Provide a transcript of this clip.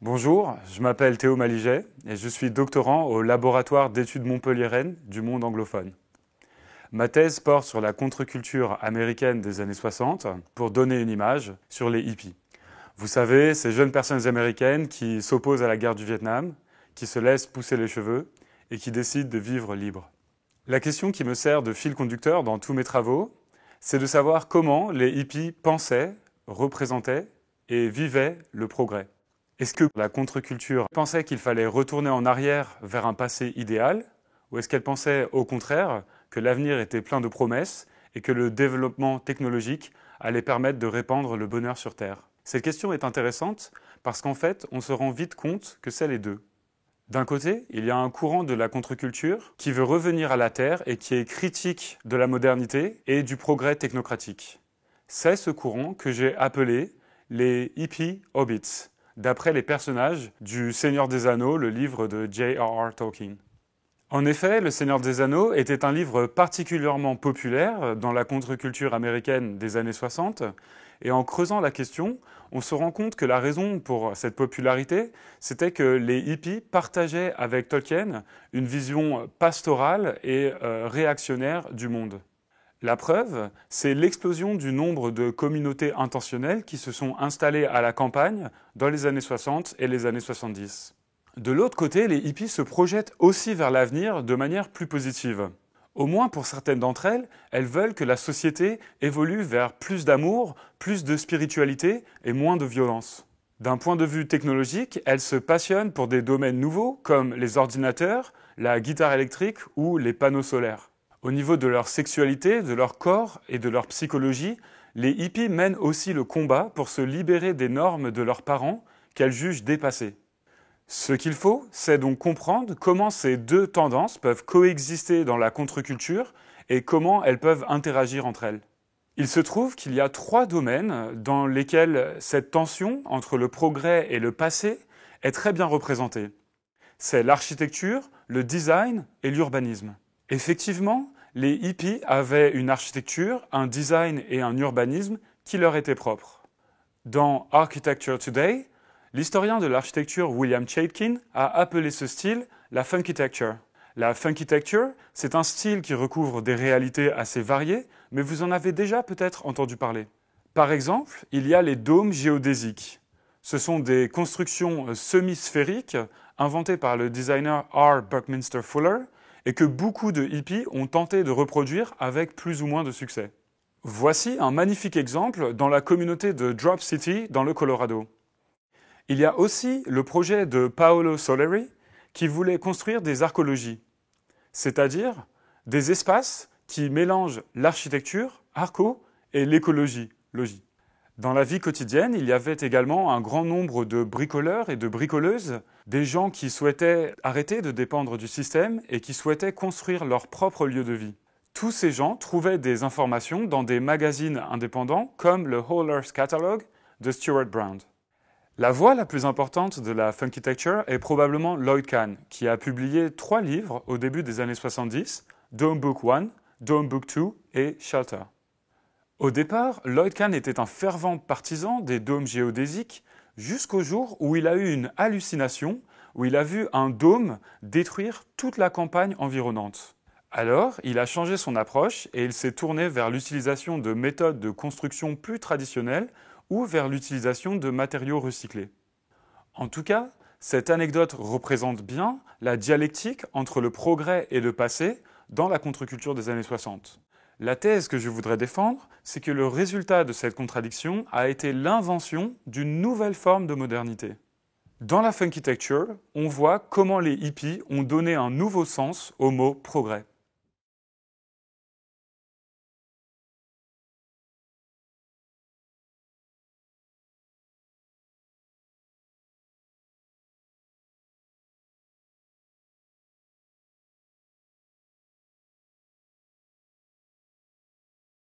Bonjour, je m'appelle Théo Maliget et je suis doctorant au laboratoire d'études montpelliéraine du monde anglophone. Ma thèse porte sur la contre-culture américaine des années 60 pour donner une image sur les hippies. Vous savez, ces jeunes personnes américaines qui s'opposent à la guerre du Vietnam, qui se laissent pousser les cheveux et qui décident de vivre libres. La question qui me sert de fil conducteur dans tous mes travaux, c'est de savoir comment les hippies pensaient, représentaient et vivaient le progrès. Est-ce que la contre-culture pensait qu'il fallait retourner en arrière vers un passé idéal, ou est-ce qu'elle pensait au contraire que l'avenir était plein de promesses et que le développement technologique allait permettre de répandre le bonheur sur Terre? Cette question est intéressante parce qu'en fait, on se rend vite compte que c'est les deux. D'un côté, il y a un courant de la contre-culture qui veut revenir à la Terre et qui est critique de la modernité et du progrès technocratique. C'est ce courant que j'ai appelé les hippie hobbits, d'après les personnages du Seigneur des Anneaux, le livre de J.R.R. Tolkien. En effet, Le Seigneur des Anneaux était un livre particulièrement populaire dans la contre-culture américaine des années 60, et en creusant la question, on se rend compte que la raison pour cette popularité, c'était que les hippies partageaient avec Tolkien une vision pastorale et réactionnaire du monde. La preuve, c'est l'explosion du nombre de communautés intentionnelles qui se sont installées à la campagne dans les années 60 et les années 70. De l'autre côté, les hippies se projettent aussi vers l'avenir de manière plus positive. Au moins pour certaines d'entre elles, elles veulent que la société évolue vers plus d'amour, plus de spiritualité et moins de violence. D'un point de vue technologique, elles se passionnent pour des domaines nouveaux comme les ordinateurs, la guitare électrique ou les panneaux solaires. Au niveau de leur sexualité, de leur corps et de leur psychologie, les hippies mènent aussi le combat pour se libérer des normes de leurs parents qu'elles jugent dépassées. Ce qu'il faut, c'est donc comprendre comment ces deux tendances peuvent coexister dans la contre-culture et comment elles peuvent interagir entre elles. Il se trouve qu'il y a 3 domaines dans lesquels cette tension entre le progrès et le passé est très bien représentée. C'est l'architecture, le design et l'urbanisme. Effectivement, les hippies avaient une architecture, un design et un urbanisme qui leur étaient propres. Dans Architecture Today, l'historien de l'architecture William Chaikin a appelé ce style la funkitecture. La funkitecture, c'est un style qui recouvre des réalités assez variées, mais vous en avez déjà peut-être entendu parler. Par exemple, il y a les dômes géodésiques. Ce sont des constructions semi-sphériques inventées par le designer R. Buckminster Fuller et que beaucoup de hippies ont tenté de reproduire avec plus ou moins de succès. Voici un magnifique exemple dans la communauté de Drop City dans le Colorado. Il y a aussi le projet de Paolo Soleri qui voulait construire des arcologies, c'est-à-dire des espaces qui mélangent l'architecture, arco, et l'écologie, logie. Dans la vie quotidienne, il y avait également un grand nombre de bricoleurs et de bricoleuses, des gens qui souhaitaient arrêter de dépendre du système et qui souhaitaient construire leur propre lieu de vie. Tous ces gens trouvaient des informations dans des magazines indépendants comme le Whole Earth Catalog de Stuart Brown. La voix la plus importante de la funkitecture est probablement Lloyd Kahn, qui a publié 3 livres au début des années 70, Dome Book 1, Dome Book 2 et Shelter. Au départ, Lloyd Kahn était un fervent partisan des dômes géodésiques jusqu'au jour où il a eu une hallucination, où il a vu un dôme détruire toute la campagne environnante. Alors, il a changé son approche et il s'est tourné vers l'utilisation de méthodes de construction plus traditionnelles ou vers l'utilisation de matériaux recyclés. En tout cas, cette anecdote représente bien la dialectique entre le progrès et le passé dans la contre-culture des années 60. La thèse que je voudrais défendre, c'est que le résultat de cette contradiction a été l'invention d'une nouvelle forme de modernité. Dans la funkitecture, on voit comment les hippies ont donné un nouveau sens au mot progrès.